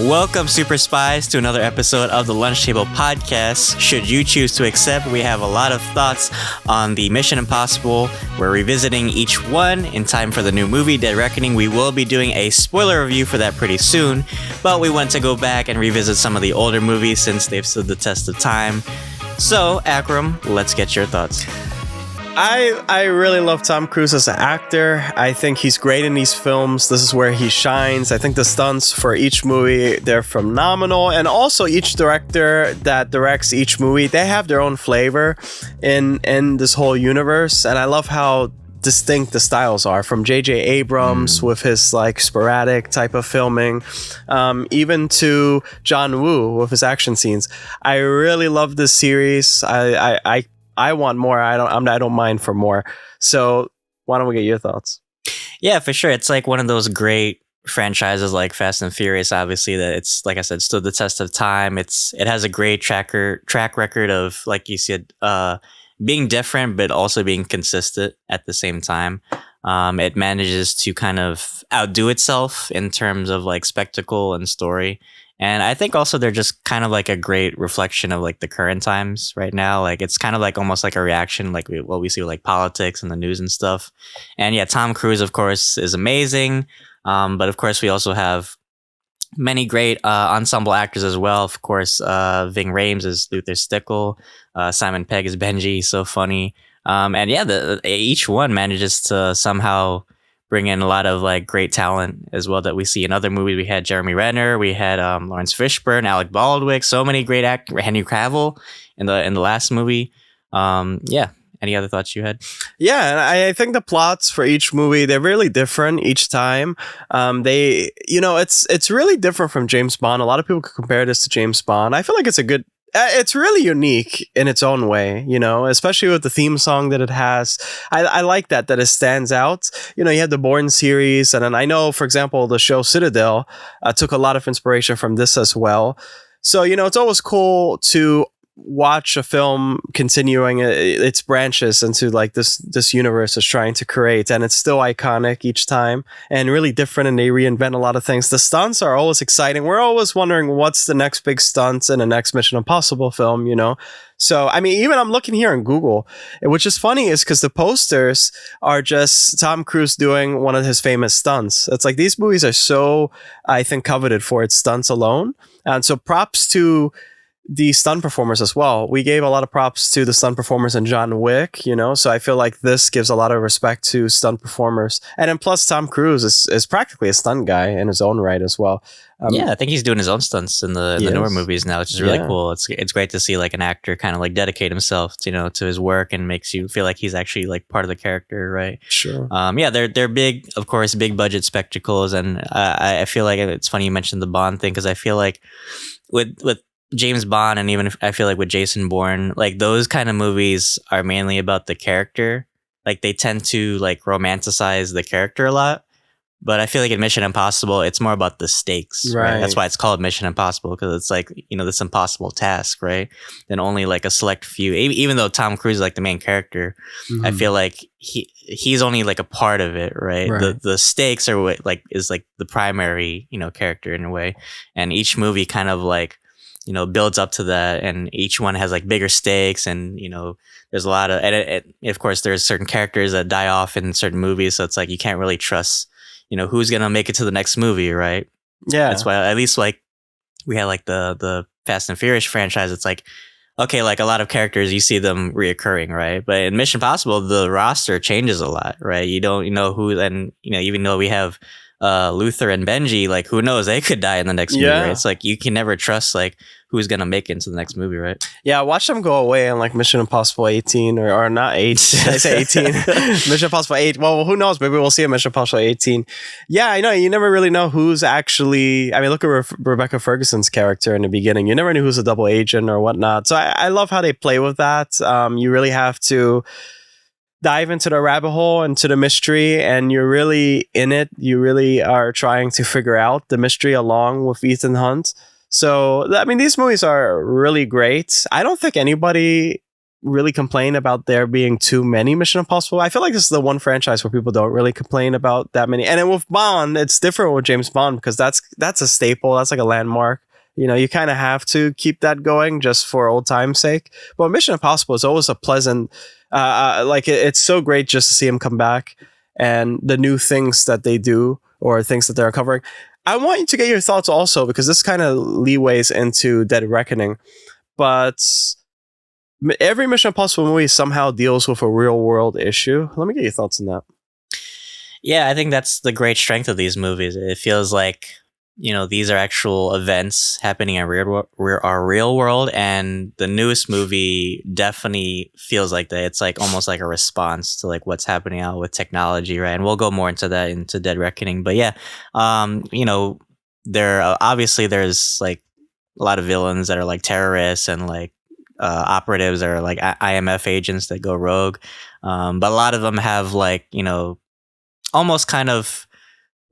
Welcome, Super Spies, to another episode of the Lunch Table Podcast. Should you choose to accept, we have a lot of thoughts on the Mission Impossible. We're revisiting each one in time for the new movie, Dead Reckoning. We will be doing a spoiler review for that pretty soon, but we want to go back and revisit some of the older movies since they've stood the test of time. So, Akram, let's get your thoughts. I really love Tom Cruise as an actor. I think he's great in these films. This is where he shines. I think the stunts for each movie, they're phenomenal. And also each director that directs each movie, they have their own flavor in this whole universe. And I love how distinct the styles are, from J.J. Abrams with his like sporadic type of filming, even to John Woo with his action scenes. I really love this series. I want more. I don't mind for more. So why don't we get your thoughts? Yeah, for sure. It's like one of those great franchises like Fast and Furious, obviously, that it's, like I said, stood the test of time. It has a great track record of, like you said, being different, but also being consistent at the same time. It manages to kind of outdo itself in terms of like spectacle and story. And I think also they're just kind of like a great reflection of like the current times right now. Like it's kind of like almost like a reaction, like what we see with like politics and the news and stuff. And yeah, Tom Cruise, of course, is amazing. But of course, we also have many great ensemble actors as well. Of course, Ving Rhames is Luther Stickle. Simon Pegg is Benji. So funny. And yeah, each one manages to somehow bring in a lot of like great talent as well that we see in other movies. We had Jeremy Renner, we had Lawrence Fishburne, Alec Baldwin, so many great actors. Henry Cavill in the last movie. Yeah. Any other thoughts you had? Yeah, and I think the plots for each movie, they're really different each time. It's really different from James Bond. A lot of people could compare this to James Bond. I feel like it's really unique in its own way, especially with the theme song that it has. I like that it stands out. You had the Bourne series, and then I know, for example, the show Citadel took a lot of inspiration from this as well. So, it's always cool to watch a film continuing its branches into like this universe is trying to create, and it's still iconic each time and really different, and they reinvent a lot of things. The stunts are always exciting. We're always wondering what's the next big stunts in the next Mission Impossible film, So, I mean, even I'm looking here on Google, which is funny is because the posters are just Tom Cruise doing one of his famous stunts. It's like these movies are so, I think, coveted for its stunts alone. And so props to the stunt performers as well. We gave a lot of props to the stunt performers in John Wick, so I feel like this gives a lot of respect to stunt performers. And then plus Tom Cruise is practically a stunt guy in his own right as well. Yeah, I think he's doing his own stunts in the newer movies now, which is really cool. It's great to see like an actor kind of like dedicate himself, to his work, and makes you feel like he's actually like part of the character, right? Sure. Yeah, they're big, of course, big budget spectacles, and I feel like it's funny you mentioned the Bond thing, because I feel like with James Bond, and even I feel like with Jason Bourne, like those kind of movies are mainly about the character. Like they tend to like romanticize the character a lot. But I feel like in Mission Impossible, it's more about the stakes, right? That's why it's called Mission Impossible, because it's like, this impossible task, right? And only like a select few, even though Tom Cruise is like the main character, I feel like he's only like a part of it, right? The stakes are what like is like the primary, character in a way. And each movie kind of like, builds up to that, and each one has like bigger stakes, and there's a lot of, and of course there's certain characters that die off in certain movies, so it's like you can't really trust who's gonna make it to the next movie, right? Yeah, that's why at least like we had like the Fast and Furious franchise. It's like, okay, like a lot of characters you see them reoccurring, right? But in Mission Impossible, the roster changes a lot, right? You don't know who, and even though we have Luther and Benji, like who knows, they could die in the next movie, right? It's like you can never trust like who's gonna make it into the next movie, right? Yeah, watch them go away in like Mission Impossible 18 or not 8. I say 18. Mission Impossible 8. Well, who knows? Maybe we'll see a Mission Impossible 18. Yeah, I know. You never really know who's actually. I mean, look at Rebecca Ferguson's character in the beginning. You never knew who's a double agent or whatnot. So I love how they play with that. You really have to dive into the rabbit hole, into the mystery, and you're really in it. You really are trying to figure out the mystery along with Ethan Hunt. So, I mean, these movies are really great. I don't think anybody really complain about there being too many Mission Impossible. I feel like this is the one franchise where people don't really complain about that many. And then with Bond, it's different with James Bond because that's a staple. That's like a landmark. You kind of have to keep that going just for old time's sake. But Mission Impossible is always a pleasant, it's so great just to see him come back and the new things that they do or things that they're uncovering. I want you to get your thoughts also because this kind of leeways into Dead Reckoning. But every Mission Impossible movie somehow deals with a real world issue. Let me get your thoughts on that. Yeah, I think that's the great strength of these movies. It feels like, these are actual events happening in our real world, and the newest movie definitely feels like that. It's like almost like a response to like what's happening out with technology, right? And we'll go more into that into Dead Reckoning. But yeah, there's like a lot of villains that are like terrorists and like operatives that are like IMF agents that go rogue. But a lot of them have like, almost kind of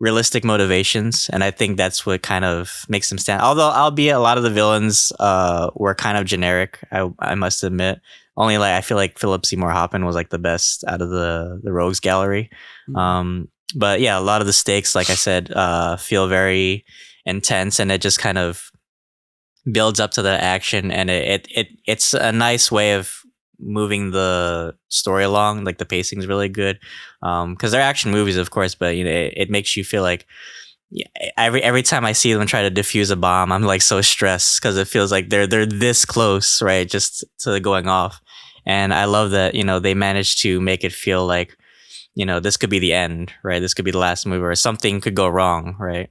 realistic motivations, and I think that's what kind of makes them stand. Although, albeit a lot of the villains were kind of generic, I must admit. Only like I feel like Philip Seymour Hoffman was like the best out of the rogues gallery. But yeah, a lot of the stakes, like I said, feel very intense, and it just kind of builds up to the action, and it's a nice way of moving the story along. Like the pacing is really good because they're action movies, of course, but it makes you feel like every time I see them try to defuse a bomb, I'm like so stressed because it feels like they're this close, right, just to going off. And I love that they managed to make it feel like this could be the end, right? This could be the last movie, or something could go wrong, right?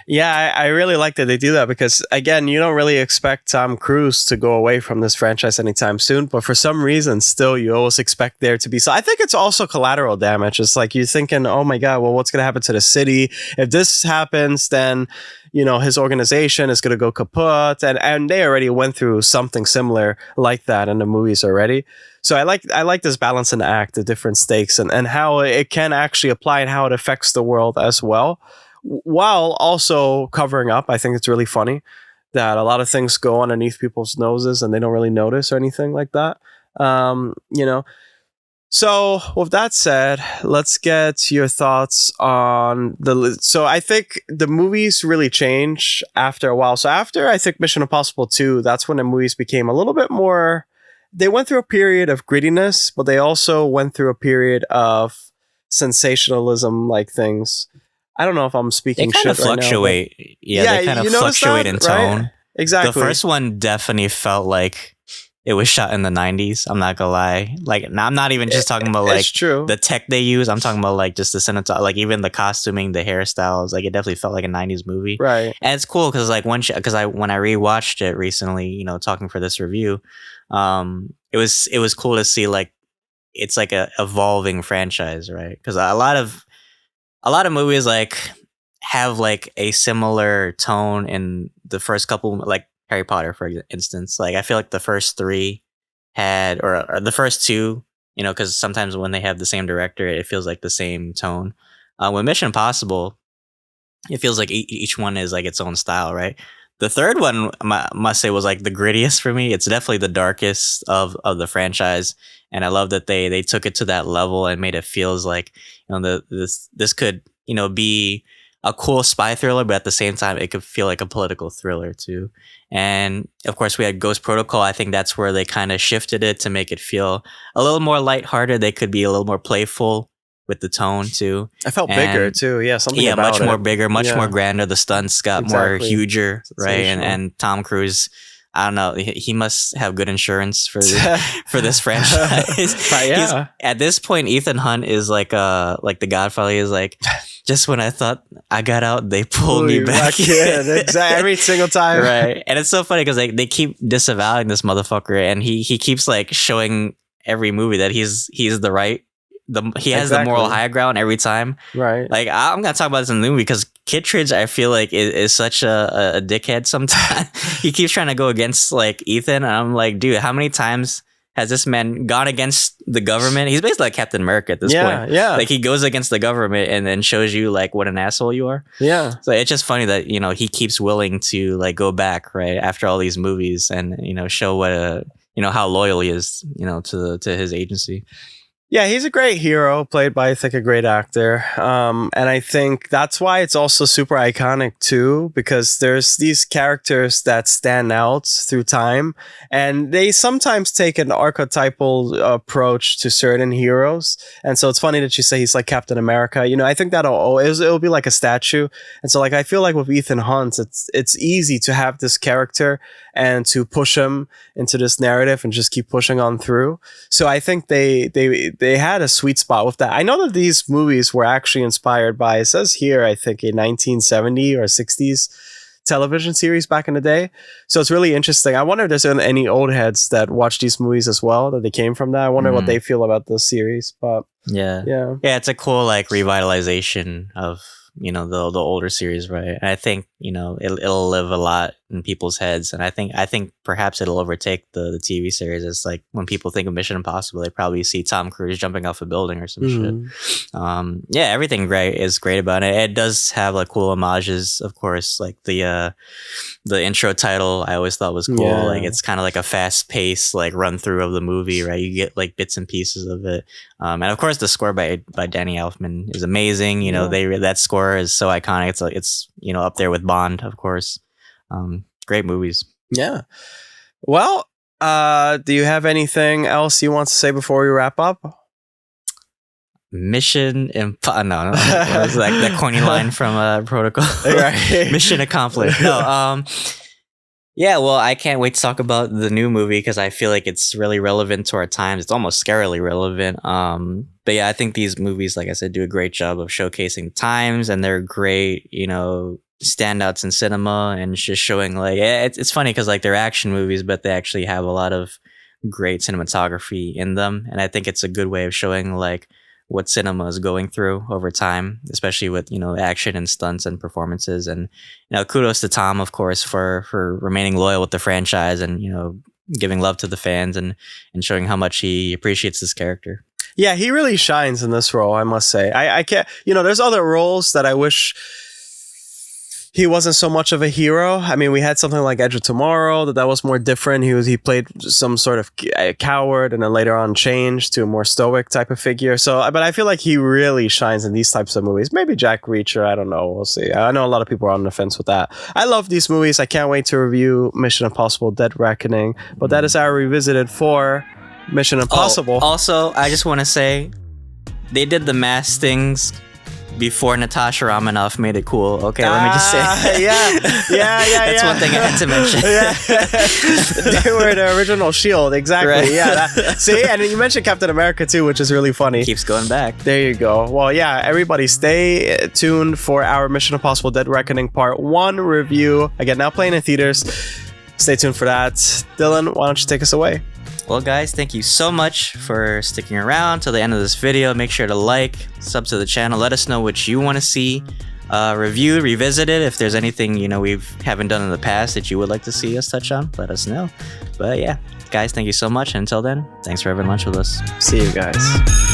Yeah, I really like that they do that because, again, you don't really expect Tom Cruise to go away from this franchise anytime soon. But for some reason, still, you always expect there to be. So I think it's also collateral damage. It's like you're thinking, oh, my God, well, what's going to happen to the city? If this happens, then, his organization is going to go kaput. And they already went through something similar like that in the movies already. So I like this balance in the act, the different stakes and how it can actually apply and how it affects the world as well, while also covering up. I think it's really funny that a lot of things go underneath people's noses and they don't really notice or anything like that. So with that said, let's get your thoughts on so I think the movies really change after a while. So after, I think, Mission Impossible 2, that's when the movies became a little bit more, they went through a period of grittiness, but they also went through a period of sensationalism, like things. I don't know if I'm speaking shit right now. They kind of fluctuate. They kind of fluctuate in tone. Right? Exactly. The first one definitely felt like it was shot in the 90s. I'm not gonna lie. Like, I'm not even just talking about like the tech they use. I'm talking about like just the cinematography, like even the costuming, the hairstyles. Like, it definitely felt like a 90s movie. Right. And it's cool because like when I rewatched it recently, talking for this review, it was cool to see like it's like a evolving franchise, right? Because a lot of movies like have like a similar tone in the first couple, like Harry Potter, for instance. Like I feel like the first three had, or the first two, because sometimes when they have the same director, it feels like the same tone. With Mission Impossible, it feels like each one is like its own style, right? The third one, I must say, was like the grittiest for me. It's definitely the darkest of the franchise, and I love that they took it to that level and made it feels like this could be a cool spy thriller, but at the same time it could feel like a political thriller too. And of course, we had Ghost Protocol. I think that's where they kind of shifted it to make it feel a little more lighthearted. They could be a little more playful with the tone too. I felt bigger too. Yeah, something about much more bigger, much more grander. The stunts got more huger, right? And Tom Cruise, I don't know, he must have good insurance for this franchise. Yeah. At this point, Ethan Hunt is like the Godfather. He's like, just when I thought I got out, they pulled me back in. Exactly, every single time. Right. And it's so funny because they keep disavowing this motherfucker, and he keeps like showing every movie that he's the right. He has the moral high ground every time. Right. Like, I'm gonna talk about this in the movie because Kittredge, I feel like, is such a dickhead sometimes. He keeps trying to go against like Ethan, and I'm like, dude, how many times has this man gone against the government? He's basically like Captain America at this point. Yeah. Like, he goes against the government and then shows you like what an asshole you are. Yeah. So it's just funny that he keeps willing to like go back right after all these movies and show what how loyal he is, to his agency. Yeah, he's a great hero, played by, I think, a great actor. And I think that's why it's also super iconic too, because there's these characters that stand out through time, and they sometimes take an archetypal approach to certain heroes. And so it's funny that you say he's like Captain America. I think it'll be like a statue. And so like I feel like with Ethan Hunt, it's easy to have this character and to push him into this narrative and just keep pushing on through. So I think they had a sweet spot with that. I know that these movies were actually inspired by, it says here, I think a 1970 or 60s television series back in the day. So it's really interesting. I wonder if there's any old heads that watch these movies as well, that they came from that. I wonder what they feel about the series. But yeah, it's a cool like revitalization of the older series, right? And I think it'll live a lot in people's heads, and I think perhaps it'll overtake the TV series. It's like when people think of Mission Impossible, they probably see Tom Cruise jumping off a building or some shit. Everything is great about it. It does have like cool homages, of course, like the intro title I always thought was cool. Yeah. Like it's kind of like a fast paced like run through of the movie, right? You get like bits and pieces of it. And of course the score by Danny Elfman is amazing. That score is so iconic. It's up there with Bond, of course. Great movies. Yeah. Well, do you have anything else you want to say before we wrap up? Mission no. It was like that corny line from Protocol. Right. Mission accomplished. No. Yeah, well, I can't wait to talk about the new movie because I feel like it's really relevant to our times. It's almost scarily relevant. But yeah, I think these movies, like I said, do a great job of showcasing the times, and they're great, standouts in cinema, and just showing like it's funny because like they're action movies, but they actually have a lot of great cinematography in them, and I think it's a good way of showing like what cinema is going through over time, especially with action and stunts and performances. And kudos to Tom, of course, for remaining loyal with the franchise and giving love to the fans and showing how much he appreciates this character. Yeah, he really shines in this role, I must say. I can't, there's other roles that I wish he wasn't so much of a hero. I mean, we had something like Edge of Tomorrow that was more different. He played some sort of coward, and then later on changed to a more stoic type of figure. So, but I feel like he really shines in these types of movies. Maybe Jack Reacher, I don't know. We'll see. I know a lot of people are on the fence with that. I love these movies. I can't wait to review Mission Impossible: Dead Reckoning. But that is our revisited for Mission Impossible. Also, I just want to say they did the mask things before Natasha Romanoff made it cool. Okay, let me just say. Yeah. That's one thing I had to mention. They were the original S.H.I.E.L.D. Exactly. Right. Yeah. See, and you mentioned Captain America too, which is really funny. Keeps going back. There you go. Well, yeah, everybody stay tuned for our Mission Impossible: Dead Reckoning Part 1 review. Again, now playing in theaters. Stay tuned for that. Dylan, why don't you take us away? Well, guys, thank you so much for sticking around till the end of this video. Make sure to like, sub to the channel. Let us know what you want to see reviewed, revisited. If there's anything we haven't done in the past that you would like to see us touch on, let us know. But yeah, guys, thank you so much. And until then, thanks for having lunch with us. See you guys.